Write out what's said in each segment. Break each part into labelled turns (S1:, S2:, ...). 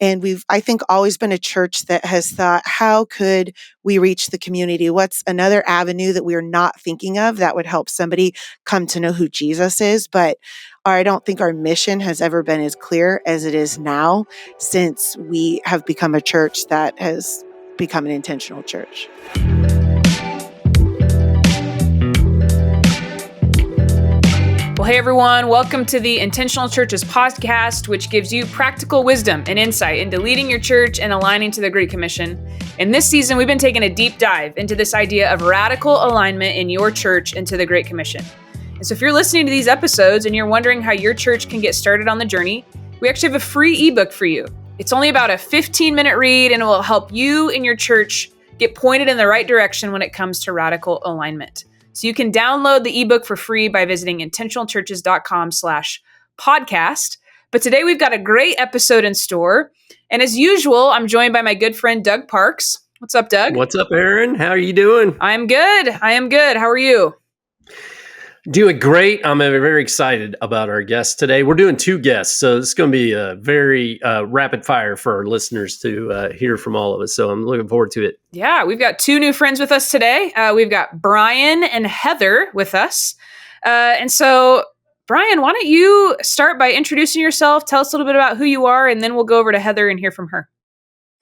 S1: And I think, always been a church that has thought, how could we reach the community? What's another avenue that we are not thinking of that would help somebody come to know who Jesus is? But I don't think our mission has ever been as clear as it is now, since we have become a church that has become an intentional church.
S2: Well, hey everyone, welcome to the Intentional Churches podcast, which gives you practical wisdom and insight into leading your church and aligning to the Great Commission. In this season, we've been taking a deep dive into this idea of radical alignment in your church and to the Great Commission. And so if you're listening to these episodes and you're wondering how your church can get started on the journey, we actually have a free ebook for you. It's only about a 15-minute read, and it will help you and your church get pointed in the right direction when it comes to radical alignment. So you can download the ebook for free by visiting intentionalchurches.com/podcast. But today we've got a great episode in store. And as usual, I'm joined by my good friend, Doug Parks. What's up, Doug?
S3: What's up, Erin? How are you doing?
S2: I am good. How are you?
S3: Doing great. I'm very excited about our guests today. We're doing two guests, so it's going to be a very rapid fire for our listeners to hear from all of us. So I'm looking forward to it.
S2: Yeah, we've got two new friends with us today. We've got Brian and Heather with us. And so, Brian, why don't you start by introducing yourself? Tell us a little bit about who you are, and then we'll go over to Heather and hear from her.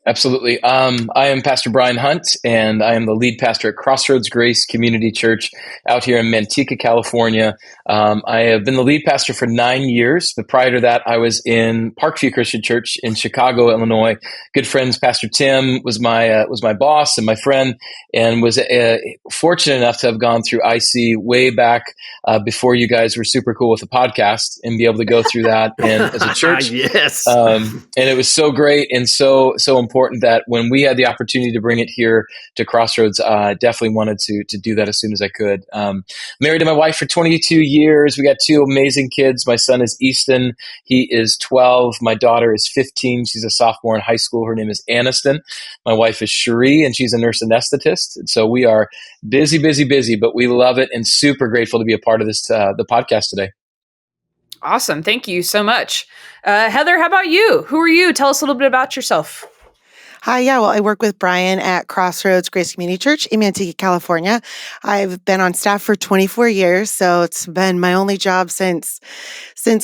S4: Absolutely. I am Pastor Brian Hunt, and I am the lead pastor at Crossroads Grace Community Church out here in Manteca, California. I have been the lead pastor for 9 years, but prior to that, I was in Parkview Christian Church in Chicago, Illinois. Good friends, Pastor Tim was my boss and my friend, and was fortunate enough to have gone through IC way back before you guys were super cool with the podcast, and be able to go through that and as a church.
S3: Yes.
S4: And it was so great and so important that when we had the opportunity to bring it here to Crossroads, I definitely wanted to do that as soon as I could. Married to my wife for 22 years. We got two amazing kids. My son is Easton. He is 12. My daughter is 15. She's a sophomore in high school. Her name is Aniston. My wife is Cherie, and she's a nurse anesthetist. And so we are busy, but we love it and super grateful to be a part of this, the podcast today.
S2: Awesome. Thank you so much. Heather, how about you? Who are you? Tell us a little bit about yourself.
S1: Hi, well, I work with Brian at Crossroads Grace Community Church in Manteca, California. I've been on staff for 24 years, so it's been my only job since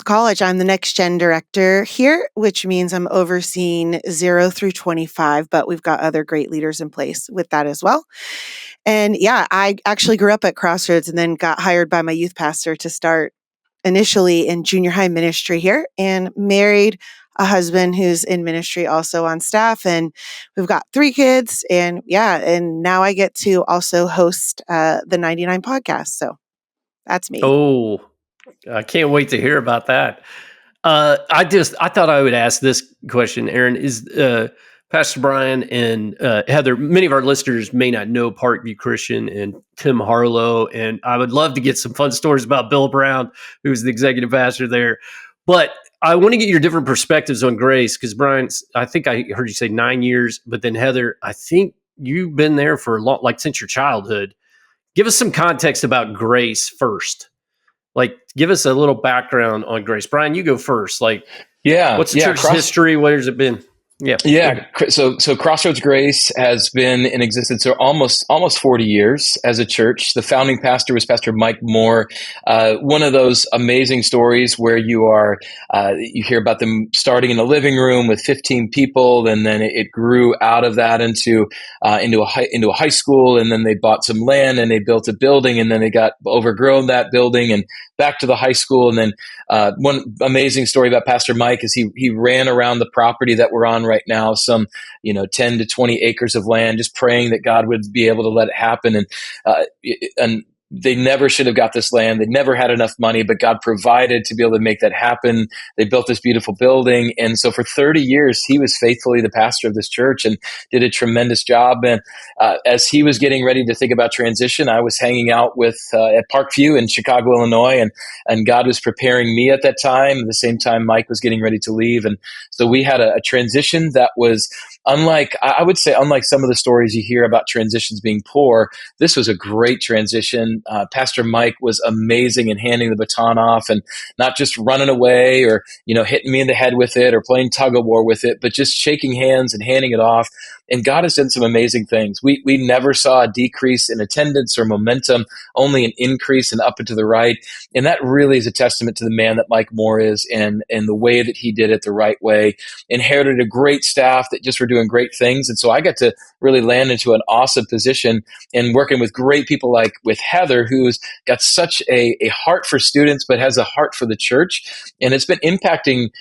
S1: college. I'm the next gen director here, which means I'm overseeing 0 through 25, but we've got other great leaders in place with that as well. And yeah, I actually grew up at Crossroads and then got hired by my youth pastor to start initially in junior high ministry here, and married a husband who's in ministry also on staff, and we've got 3 kids, and now I get to also host the 99 podcast. So that's me.
S3: Oh, I can't wait to hear about that. I thought I would ask this question, Erin. Is Pastor Brian and Heather, many of our listeners may not know Parkview Christian and Tim Harlow, and I would love to get some fun stories about Bill Brown, who's the executive pastor there. But I want to get your different perspectives on Grace, because Brian, I think I heard you say 9 years, but then Heather, I think you've been there for a long, like since your childhood. Give us some context about Grace first. Like, give us a little background on Grace. Brian, you go first. What's the church's history? What has it been?
S4: Yeah. So Crossroads Grace has been in existence for almost 40 years as a church. The founding pastor was Pastor Mike Moore. One of those amazing stories where you hear about them starting in a living room with 15 people, and then it grew out of that into a high school, and then they bought some land and they built a building, and then they got overgrown that building and back to the high school. And then one amazing story about Pastor Mike is he ran around the property that we're on right now, some 10 to 20 acres of land, just praying that God would be able to let it happen. And they never should have got this land. They never had enough money, but God provided to be able to make that happen. They built this beautiful building. And so for 30 years, he was faithfully the pastor of this church and did a tremendous job. And as he was getting ready to think about transition, I was hanging out at Parkview in Chicago, Illinois, and God was preparing me at that time. At the same time, Mike was getting ready to leave. And so we had a transition that was I would say, unlike some of the stories you hear about transitions being poor, this was a great transition. Pastor Mike was amazing in handing the baton off and not just running away or, hitting me in the head with it or playing tug of war with it, but just shaking hands and handing it off. And God has done some amazing things. We never saw a decrease in attendance or momentum, only an increase and up and to the right. And that really is a testament to the man that Mike Moore is and the way that he did it the right way. Inherited a great staff that just were doing great things. And so I got to really land into an awesome position and working with great people like with Heather, who's got such a heart for students, but has a heart for the church. And it's been impacting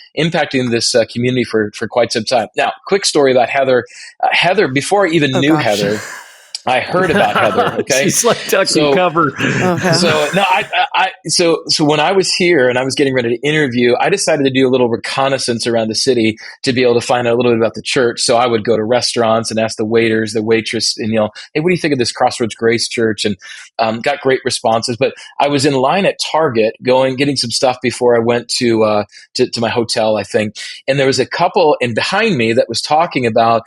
S4: this community for quite some time. Now, quick story about Heather. Heather, before I even knew
S1: gosh.
S4: Heather, I heard about Heather. Okay,
S3: she's like ducking cover.
S1: Okay.
S4: So when I was here and I was getting ready to interview, I decided to do a little reconnaissance around the city to be able to find out a little bit about the church. So I would go to restaurants and ask the waiters, the waitress, and hey, what do you think of this Crossroads Grace Church? And got great responses. But I was in line at Target, getting some stuff before I went to my hotel, I think. And there was a couple in behind me that was talking about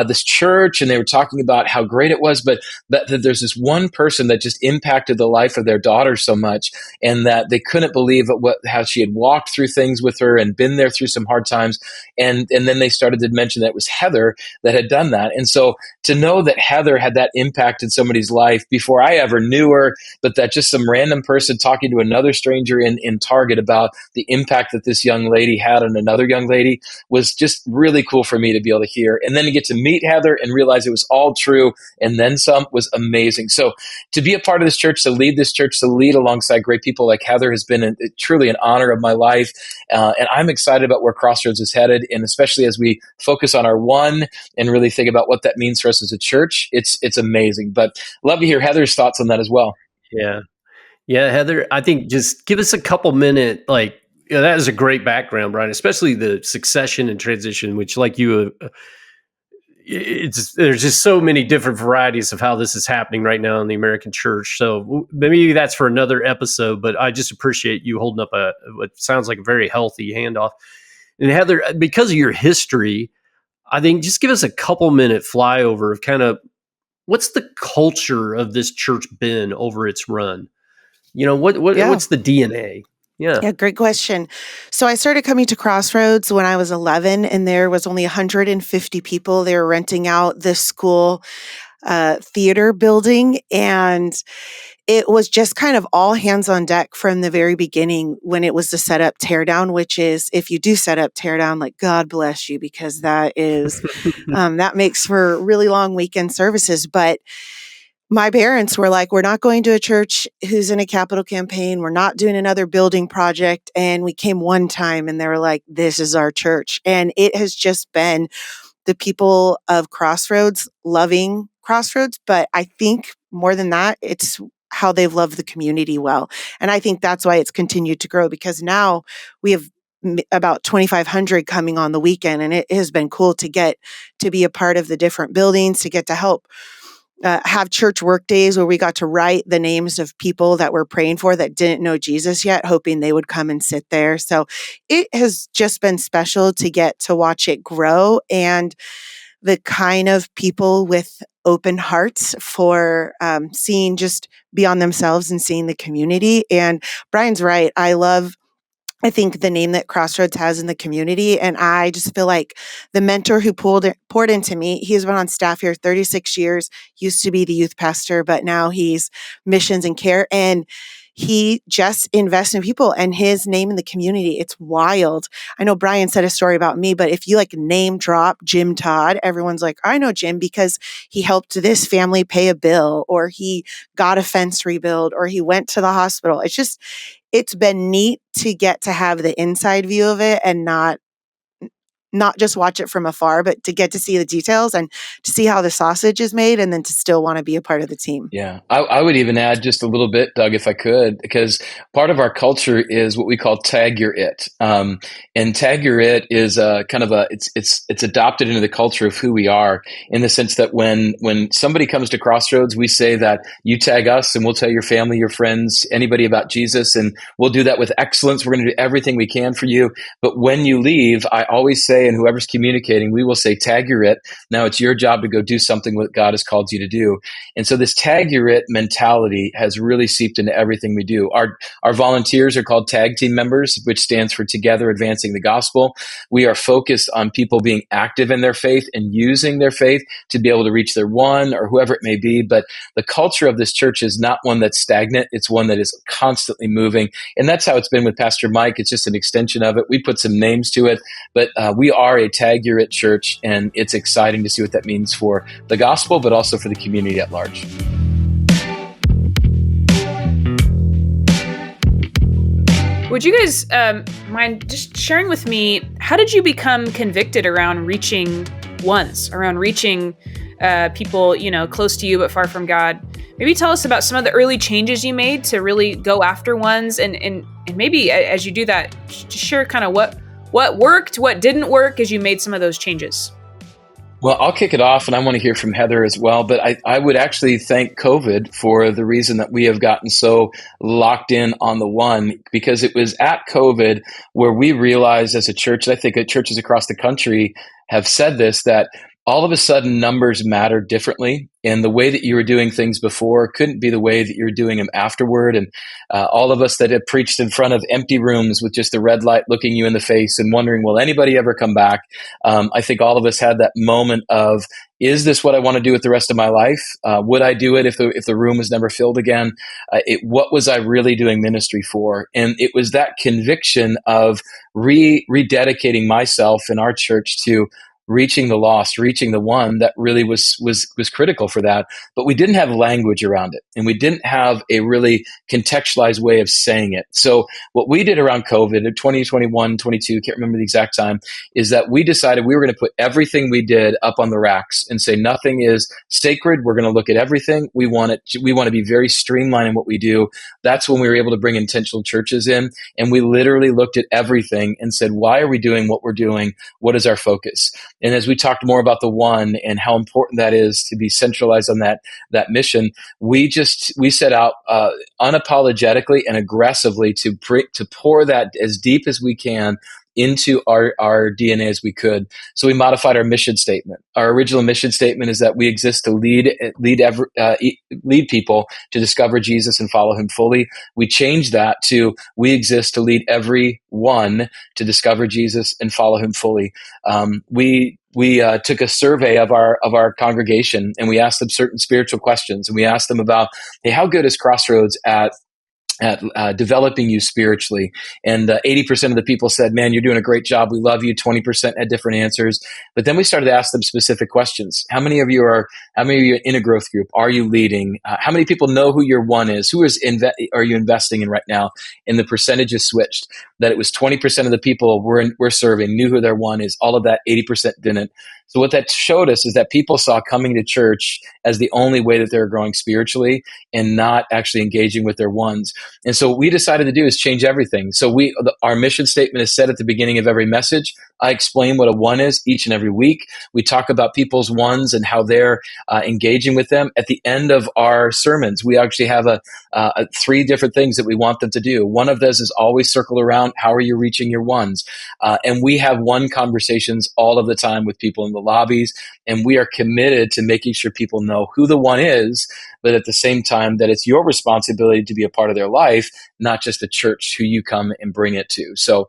S4: this church, and they were talking about how great it was, but that there's this one person that just impacted the life of their daughter so much, and that they couldn't believe how she had walked through things with her and been there through some hard times. And then they started to mention that it was Heather that had done that. And so to know that Heather had that impact in somebody's life before I ever knew her, but that just some random person talking to another stranger in Target about the impact that this young lady had on another young lady was just really cool for me to be able to hear. And then to get to meet Heather and realize it was all true and then some was amazing. So to be a part of this church, to lead this church, to lead alongside great people like Heather has been truly an honor of my life. And I'm excited about where Crossroads is headed. And especially as we focus on our one and really think about what that means for us as a church, it's amazing. But love to hear Heather's thoughts on that as well.
S3: Yeah, Heather, I think just give us a couple minute, that is a great background, Brian, especially the succession and transition, which like you, there's just so many different varieties of how this is happening right now in the American church. So maybe that's for another episode, but I just appreciate you holding up what sounds like a very healthy handoff. And Heather, because of your history, I think just give us a couple minute flyover of kind of what's the culture of this church been over its run? What's the DNA?
S1: Yeah, great question. So I started coming to Crossroads when I was 11, and there was only 150 people. They were renting out this school theater building, and it was just kind of all hands on deck from the very beginning when it was the set up tear down, which is, if you do set up tear down, like, God bless you, because that is, that makes for really long weekend services. But my parents were like, we're not going to a church who's in a capital campaign. We're not doing another building project. And we came one time and they were like, this is our church. And it has just been the people of Crossroads loving Crossroads. But I think more than that, it's how they've loved the community well. And I think that's why it's continued to grow, because now we have about 2,500 coming on the weekend. And it has been cool to get to be a part of the different buildings, to get to help have church work days where we got to write the names of people that we're praying for that didn't know Jesus yet, hoping they would come and sit there. So it has just been special to get to watch it grow, and the kind of people with open hearts for seeing just beyond themselves and seeing the community. And Brian's right. I think the name that Crossroads has in the community, and I just feel like the mentor who poured into me, he's been on staff here 36 years, used to be the youth pastor, but now he's missions and care, and he just invests in people and his name in the community. It's wild. I know Brian said a story about me, but if you name drop Jim Todd, everyone's like, I know Jim because he helped this family pay a bill, or he got a fence rebuild, or he went to the hospital. It's been neat to get to have the inside view of it and not just watch it from afar, but to get to see the details and to see how the sausage is made, and then to still want to be a part of the team.
S4: Yeah. I would even add just a little bit, Doug, if I could, because part of our culture is what we call tag your it. And tag your it is it's adopted into the culture of who we are, in the sense that when somebody comes to Crossroads, we say that you tag us and we'll tell your family, your friends, anybody about Jesus, and we'll do that with excellence. We're going to do everything we can for you. But when you leave, I always say, say, and whoever's communicating, we will say, tag you're it. Now it's your job to go do something what God has called you to do. And so this tag you're it mentality has really seeped into everything we do. Our volunteers are called tag team members, which stands for Together Advancing the Gospel. We are focused on people being active in their faith and using their faith to be able to reach their one or whoever it may be. But the culture of this church is not one that's stagnant. It's one that is constantly moving. And that's how it's been with Pastor Mike. It's just an extension of it. We put some names to it, but we are a tag you're it church, and it's exciting to see what that means for the gospel, but also for the community at large.
S2: Would you guys mind just sharing with me, how did you become convicted around reaching ones, around reaching people, close to you but far from God? Maybe tell us about some of the early changes you made to really go after ones, and maybe as you do that, just share kind of what worked, what didn't work as you made some of those changes.
S4: Well, I'll kick it off, and I want to hear from Heather as well. But I would actually thank COVID for the reason that we have gotten so locked in on the one, because it was at COVID where we realized as a church, and I think churches across the country have said this, that all of a sudden numbers matter differently. And the way that you were doing things before couldn't be the way that you're doing them afterward. And all of us that have preached in front of empty rooms with just a red light looking you in the face and wondering, will anybody ever come back? I think all of us had that moment of, is this what I want to do with the rest of my life? Would I do it if the room was never filled again? What was I really doing ministry for? And it was that conviction of rededicating myself in our church to reaching the lost, reaching the one, that really was critical for that. But we didn't have language around it, and we didn't have a really contextualized way of saying it. So what we did around COVID in 2021, 22, can't remember the exact time, is that we decided we were going to put everything we did up on the racks and say nothing is sacred. We're going to look at everything. We want to be very streamlined in what we do. That's when we were able to bring intentional churches in, and we literally looked at everything and said, why are we doing what we're doing? What is our focus? And as we talked more about the one and how important that is to be centralized on that mission, we set out unapologetically and aggressively to pour that as deep as we can into our DNA as we could. So we modified our mission statement. Our original mission statement is that we exist to lead people to discover Jesus and follow him fully. We changed that to, we exist to lead everyone to discover Jesus and follow him fully. We took a survey of our congregation, and we asked them certain spiritual questions, and we asked them about, hey, how good is Crossroads at developing you spiritually? And 80% of the people said, man, you're doing a great job. We love you. 20% had different answers. But then we started to ask them specific questions. How many of you are in a growth group? Are you leading? How many people know who your one is? Who are you investing in right now? And the percentages switched, that it was 20% of the people we're serving knew who their one is. All of that 80% didn't. So what that showed us is that people saw coming to church as the only way that they were growing spiritually, and not actually engaging with their ones. And so what we decided to do is change everything. So our mission statement is set at the beginning of every message. I explain what a one is each and every week. We talk about people's ones and how they're engaging with them. At the end of our sermons, we actually have three different things that we want them to do. One of those is always circle around, how are you reaching your ones? And we have one conversations all of the time with people in the lobbies, and we are committed to making sure people know who the one is, but at the same time that it's your responsibility to be a part of their life, not just the church who you come and bring it to. So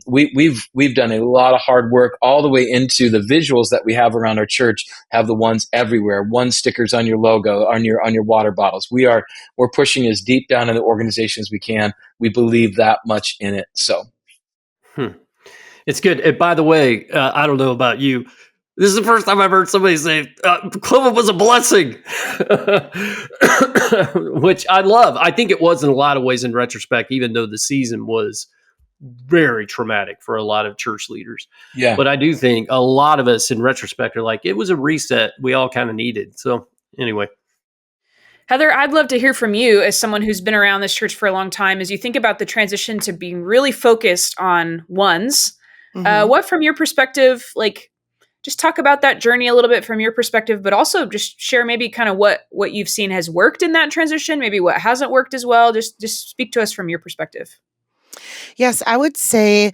S4: we've done a lot of hard work all the way into the visuals that we have around our church, have the ones everywhere, one stickers on your logo, on your water bottles. We're pushing as deep down in the organization as we can. We believe that much in it. So
S3: it's good. And by the way, I don't know about you, this is the first time I've heard somebody say COVID was a blessing, which I love. I think it was in a lot of ways in retrospect, even though the season was very traumatic for a lot of church leaders.
S4: Yeah.
S3: But I do think a lot of us in retrospect are like, it was a reset we all kind of needed. So anyway.
S2: Heather, I'd love to hear from you as someone who's been around this church for a long time, as you think about the transition to being really focused on ones. What, from your perspective, just talk about that journey a little bit from your perspective, but also just share maybe kind of what you've seen has worked in that transition, maybe what hasn't worked as well. Just speak to us from your perspective.
S1: Yes, I would say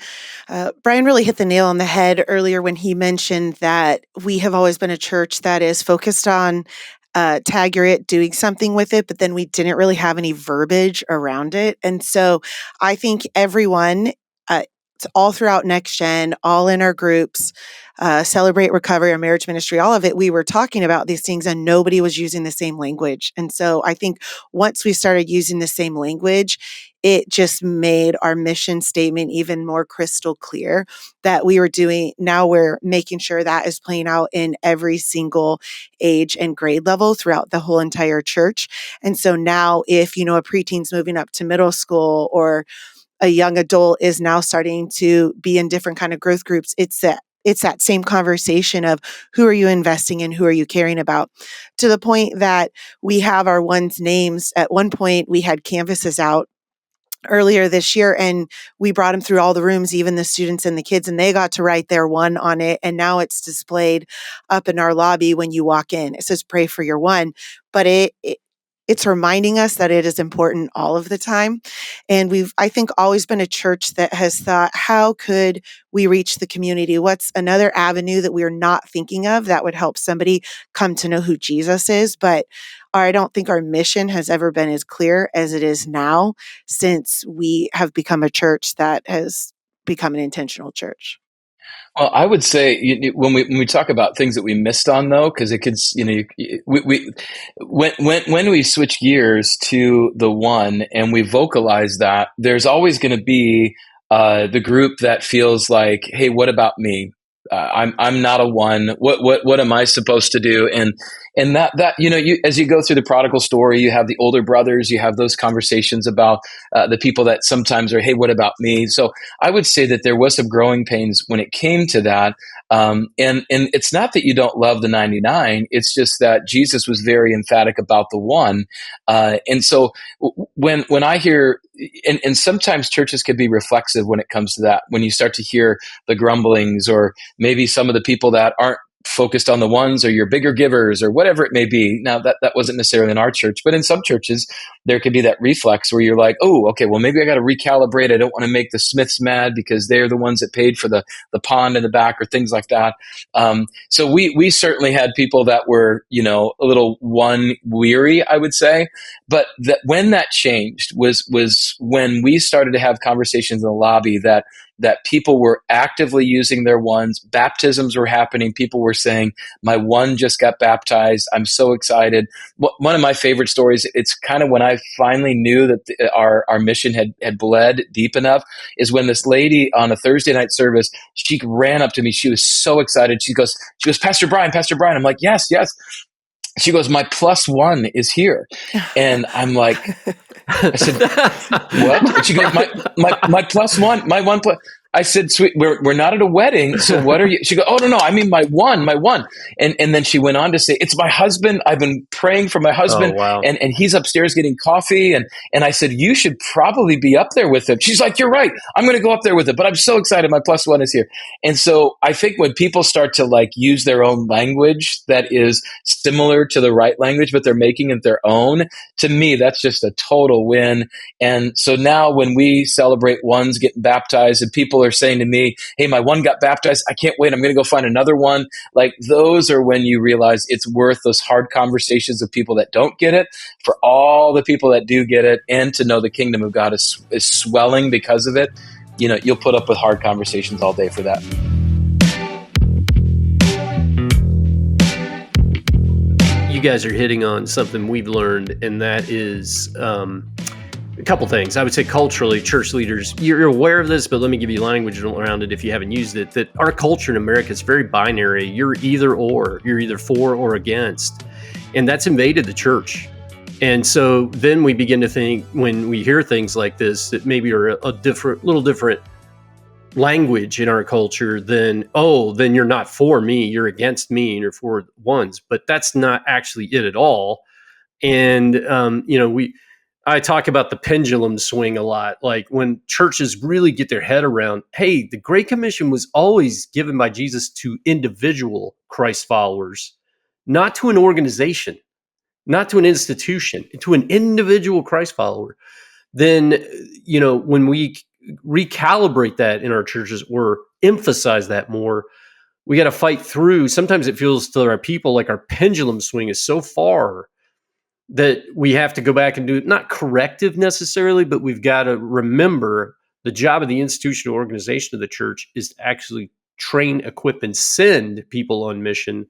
S1: Brian really hit the nail on the head earlier when he mentioned that we have always been a church that is focused on tag you're it, doing something with it, but then we didn't really have any verbiage around it. And so I think everyone, it's all throughout Next Gen, all in our groups, Celebrate Recovery, our marriage ministry, all of it, we were talking about these things and nobody was using the same language. And so I think once we started using the same language, it just made our mission statement even more crystal clear that we were doing. Now we're making sure that is playing out in every single age and grade level throughout the whole entire church. And so now if, a preteen's moving up to middle school or a young adult is now starting to be in different kind of growth groups, it's that same conversation of who are you investing in, who are you caring about, to the point that we have our one's names. At one point, we had canvases out earlier this year and we brought them through all the rooms, even the students and the kids, and they got to write their one on it. And now it's displayed up in our lobby when you walk in. It says pray for your one, but it's reminding us that it is important all of the time. And we've, I think, always been a church that has thought, how could we reach the community? What's another avenue that we're not thinking of that would help somebody come to know who Jesus is? But I don't think our mission has ever been as clear as it is now, since we have become a church that has become an intentional church.
S4: Well, I would say when we talk about things that we missed on, though, because it could, we when we switch gears to the one and we vocalize that, there's always going to be the group that feels like, hey, what about me? I'm not a one. What am I supposed to do? And that as you go through the prodigal story, you have the older brothers, you have those conversations about the people that sometimes are, hey, what about me? So I would say that there was some growing pains when it came to that. And it's not that you don't love the 99. It's just that Jesus was very emphatic about the one. And so when I hear, and sometimes churches can be reflexive when it comes to that, when you start to hear the grumblings or maybe some of the people that aren't focused on the ones or your bigger givers or whatever it may be. Now that wasn't necessarily in our church, but in some churches there could be that reflex where you're like, oh, okay, well maybe I got to recalibrate. I don't want to make the Smiths mad because they're the ones that paid for the pond in the back or things like that. So we certainly had people that were, a little one weary, I would say. But when that changed was when we started to have conversations in the lobby that people were actively using their ones. Baptisms were happening. People were saying, my one just got baptized. I'm so excited. One of my favorite stories, it's kind of when I finally knew that our mission had bled deep enough, is when this lady on a Thursday night service, she ran up to me. She was so excited. She goes, Pastor Brian. I'm like, yes. She goes, my plus one is here. And I'm like, I said, what? And she goes, my plus one, my one plus. I said, sweet, we're not at a wedding, so what are you? She goes, oh, no, I mean my one. And then she went on to say, it's my husband. I've been praying for my husband,
S3: wow.
S4: and he's upstairs getting coffee. And I said, you should probably be up there with him. She's like, you're right. I'm going to go up there with him, but I'm so excited. My plus one is here. And so I think when people start to use their own language that is similar to the right language, but they're making it their own, to me, that's just a total win. And so now when we celebrate ones getting baptized and people are saying to me, hey, my one got baptized, I can't wait, I'm going to go find another one. Those are when you realize it's worth those hard conversations with people that don't get it, for all the people that do get it, and to know the kingdom of God is swelling because of it. You'll put up with hard conversations all day for that.
S3: You guys are hitting on something we've learned, and that is a couple things. I would say culturally, church leaders, you're aware of this, but let me give you language around it if you haven't used it, that our culture in America is very binary. You're either or. You're either for or against. And that's invaded the church. And so then we begin to think, when we hear things like this, that maybe are a little different language in our culture, then you're not for me, you're against me, and you're for ones. But that's not actually it at all. And I talk about the pendulum swing a lot. Like when churches really get their head around, hey, the Great Commission was always given by Jesus to individual Christ followers, not to an organization, not to an institution, to an individual Christ follower. Then, when we recalibrate that in our churches or emphasize that more, we got to fight through. Sometimes it feels to our people like our pendulum swing is so far that we have to go back and do not corrective necessarily, but we've got to remember the job of the institutional organization of the church is to actually train, equip, and send people on mission.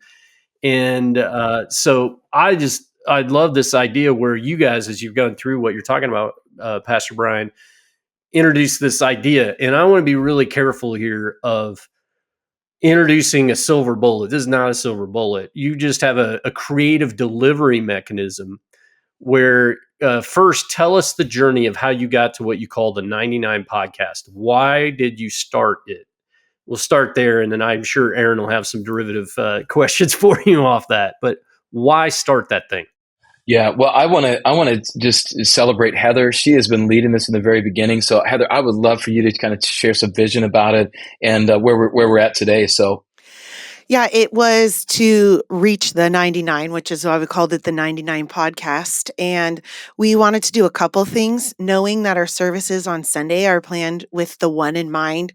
S3: And so I love this idea where you guys, as you've gone through what you're talking about, Pastor Brian, introduced this idea. And I want to be really careful here of introducing a silver bullet. This is not a silver bullet. You just have a creative delivery mechanism where first tell us the journey of how you got to what you call the 99 podcast. Why did you start it? We'll start there, and then I'm sure Erin will have some derivative questions for you off that. But why start that thing?
S4: Yeah, well, I want to just celebrate Heather. She has been leading this in the very beginning. So, Heather, I would love for you to kind of share some vision about it and where we're at today. So,
S1: Yeah, it was to reach the 99, which is why we called it the 99 podcast. And we wanted to do a couple things, knowing that our services on Sunday are planned with the one in mind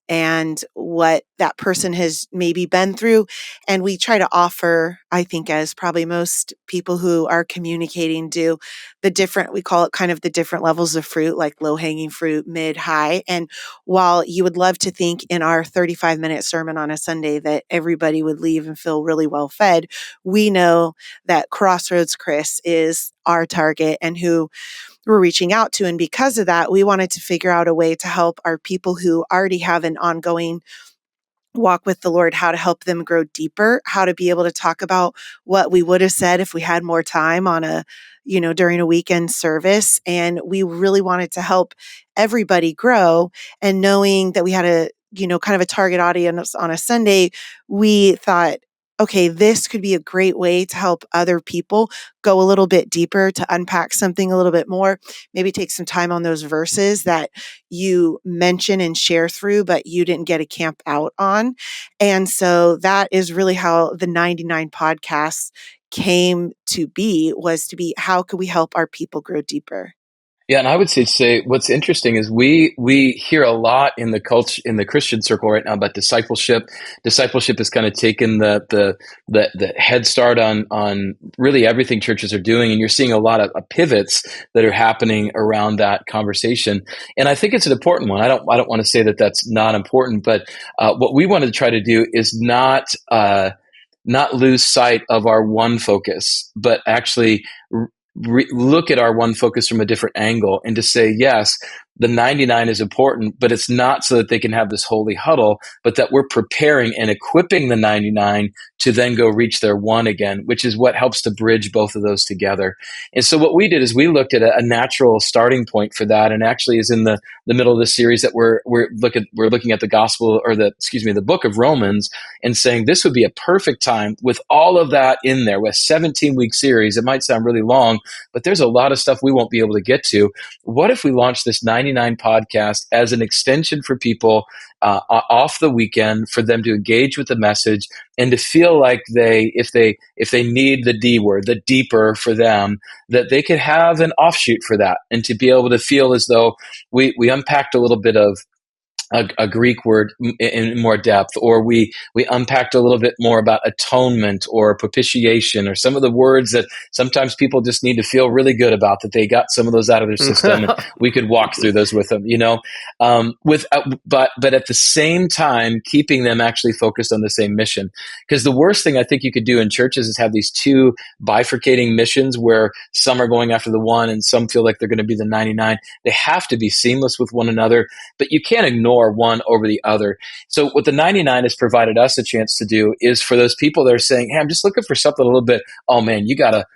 S1: and what that person has maybe been through. And we try to offer, I think, as probably most people who are communicating do, we call it kind of the different levels of fruit, like low hanging fruit, mid, high. And while you would love to think in our 35-minute sermon on a Sunday that everybody would leave and feel really well fed, we know that Crossroads Chris is our target and who we're reaching out to. And because of that, we wanted to figure out a way to help our people who already have an ongoing walk with the Lord, how to help them grow deeper, how to be able to talk about what we would have said if we had more time during a weekend service. And we really wanted to help everybody grow. And knowing that we had kind of a target audience on a Sunday, we thought, okay, this could be a great way to help other people go a little bit deeper, to unpack something a little bit more, maybe take some time on those verses that you mention and share through, but you didn't get a camp out on. And so that is really how the 99 podcasts came to be, was to be, how could we help our people grow deeper?
S4: yeah, and I would say what's interesting is we hear a lot in the culture, in the Christian circle right now, about discipleship. Discipleship has kind of taken the head start on really everything churches are doing, and you're seeing a lot of pivots that are happening around that conversation. And I think it's an important one. I don't want to say that that's not important, but what we wanted to try to do is not lose sight of our one focus, but actually look at our one focus from a different angle, and to say, yes, the 99 is important, but it's not so that they can have this holy huddle, but that we're preparing and equipping the 99 to then go reach their one again, which is what helps to bridge both of those together. And so what we did is we looked at a natural starting point for that, and actually is in the middle of the series that we're looking at the gospel, or the book of Romans, and saying this would be a perfect time with all of that in there, with a 17-week series. It might sound really long, but there's a lot of stuff we won't be able to get to. What if we launched this 99 podcast as an extension for people off the weekend, for them to engage with the message and to feel like if they need the D word, the deeper for them, that they could have an offshoot for that, and to be able to feel as though we unpacked a little bit of a Greek word in more depth, or we unpacked a little bit more about atonement or propitiation, or some of the words that sometimes people just need to feel really good about, that they got some of those out of their system, and we could walk through those with them, but at the same time keeping them actually focused on the same mission. Because the worst thing I think you could do in churches is have these two bifurcating missions, where some are going after the one and some feel like they're going to be the 99. They have to be seamless with one another, but you can't ignore one over the other. So what the 99 has provided us a chance to do is for those people that are saying, hey, I'm just looking for something a little bit, oh man, you gotta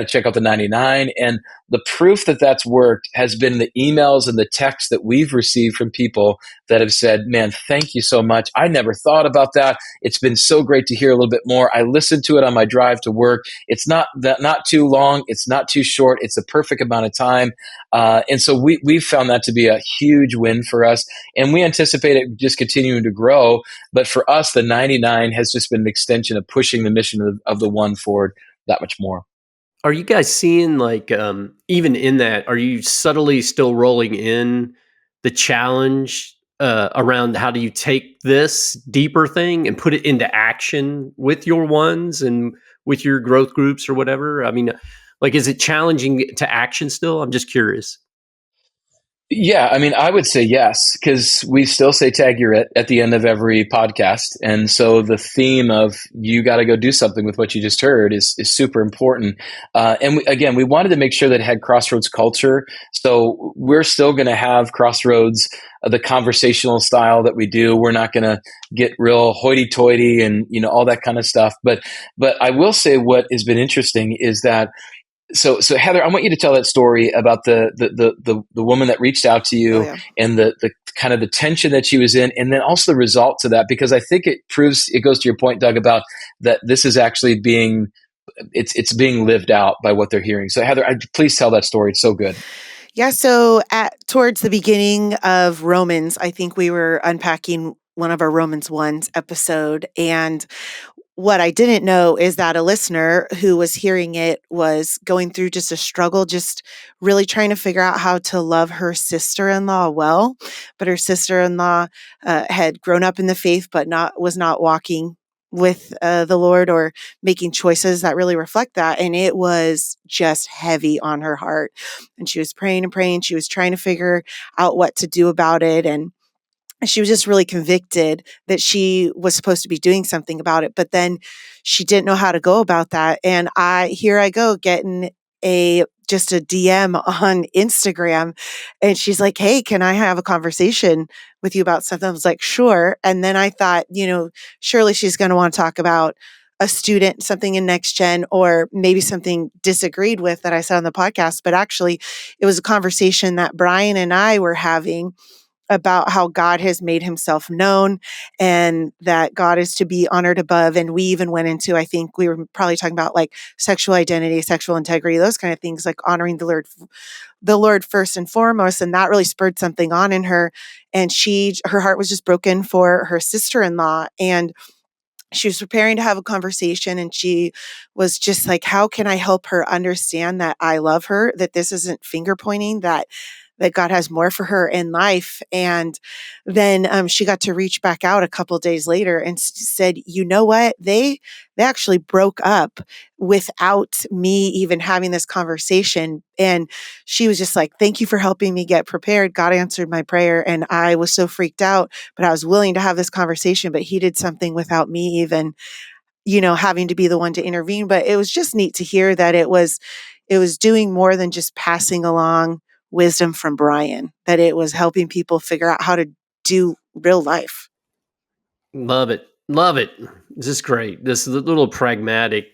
S4: check out the 99. And the proof that that's worked has been the emails and the texts that we've received from people that have said, man, thank you so much. I never thought about that. It's been so great to hear a little bit more. I listened to it on my drive to work. It's not too long. It's not too short. It's a perfect amount of time. And so we've found that to be a huge win for us. And we anticipate it just continuing to grow. But for us, the 99 has just been an extension of pushing the mission of the one forward that much more.
S3: Are you guys seeing, like, even in that, are you subtly still rolling in the challenge around how do you take this deeper thing and put it into action with your ones and with your growth groups or whatever? I mean, like, is it challenging to action still? I'm just curious.
S4: Yeah, I mean, I would say yes, because we still say tag your it at the end of every podcast. And so the theme of you got to go do something with what you just heard is super important. And we wanted to make sure that it had Crossroads culture. So we're still going to have Crossroads, the conversational style that we do. We're not going to get real hoity-toity and, all that kind of stuff. But I will say what has been interesting is that so Heather, I want you to tell that story about the woman that reached out to you.
S1: Oh, yeah.
S4: And the kind of the tension that she was in, and then also the results of that, because I think it goes to your point, Doug, about that this is actually being lived out by what they're hearing. So Heather, please tell that story. It's so good.
S1: Yeah. So towards the beginning of Romans, I think we were unpacking one of our Romans 1 episode, and what I didn't know is that a listener who was hearing it was going through just a struggle, just really trying to figure out how to love her sister-in-law well. But her sister-in-law had grown up in the faith, but was not walking with the Lord or making choices that really reflect that. And it was just heavy on her heart. And she was praying and praying. She was trying to figure out what to do about it. And she was just really convicted that she was supposed to be doing something about it, but then she didn't know how to go about that. And here I go getting just a DM on Instagram, and she's like, "Hey, can I have a conversation with you about something?" I was like, "Sure." And then I thought, surely she's going to want to talk about a student, something in Next Gen, or maybe something disagreed with that I said on the podcast. But actually, it was a conversation that Brian and I were having about how God has made himself known and that God is to be honored above. And we even went into, I think we were probably talking about like sexual identity, sexual integrity, those kind of things, like honoring the Lord first and foremost. And that really spurred something on in her. And her heart was just broken for her sister-in-law. And she was preparing to have a conversation, and she was just like, how can I help her understand that I love her, that this isn't finger pointing, that God has more for her in life. And then she got to reach back out a couple of days later and said, you know what? They actually broke up without me even having this conversation. And she was just like, thank you for helping me get prepared. God answered my prayer. And I was so freaked out, but I was willing to have this conversation, but he did something without me even, having to be the one to intervene. But it was just neat to hear that it was doing more than just passing along wisdom from Brian, that it was helping people figure out how to do real life.
S3: Love it. Love it. This is great. This little pragmatic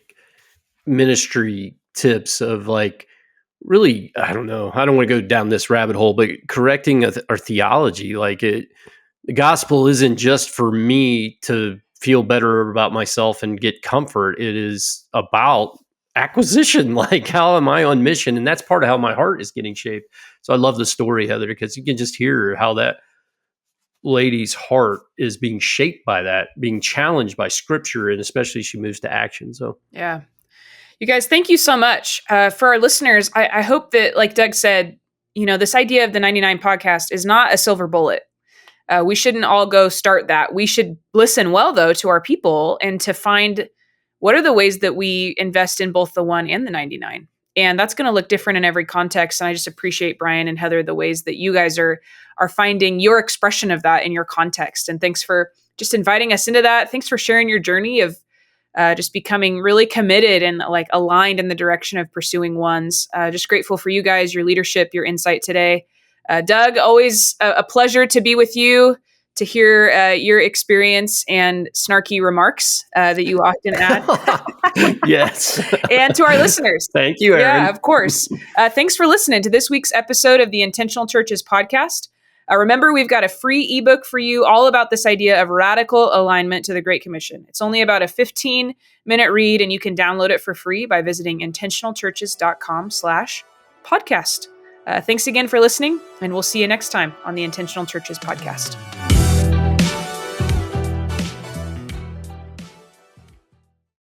S3: ministry tips of like, really, I don't know. I don't want to go down this rabbit hole, but correcting our theology. Like the gospel isn't just for me to feel better about myself and get comfort. It is about acquisition. Like, how am I on mission? And that's part of how my heart is getting shaped. So I love the story, Heather, because you can just hear how that lady's heart is being shaped by that, being challenged by scripture, and especially she moves to action. So,
S2: yeah. You guys, thank you so much. For our listeners, I hope that, like Doug said, this idea of the 99 podcast is not a silver bullet. We shouldn't all go start that. We should listen well, though, to our people and to find what are the ways that we invest in both the 1 and the 99. And that's going to look different in every context. And I just appreciate, Brian and Heather, the ways that you guys are finding your expression of that in your context. And thanks for just inviting us into that. Thanks for sharing your journey of just becoming really committed and like aligned in the direction of pursuing ones. Just grateful for you guys, your leadership, your insight today. Doug, always a pleasure to be with you, to hear your experience and snarky remarks that you often add.
S3: Yes.
S2: And to our listeners.
S3: Thank you, Erin.
S2: Yeah, of course. Thanks for listening to this week's episode of the Intentional Churches podcast. Remember, we've got a free ebook for you all about this idea of radical alignment to the Great Commission. It's only about a 15-minute read, and you can download it for free by visiting intentionalchurches.com/podcast. Thanks again for listening, and we'll see you next time on the Intentional Churches podcast.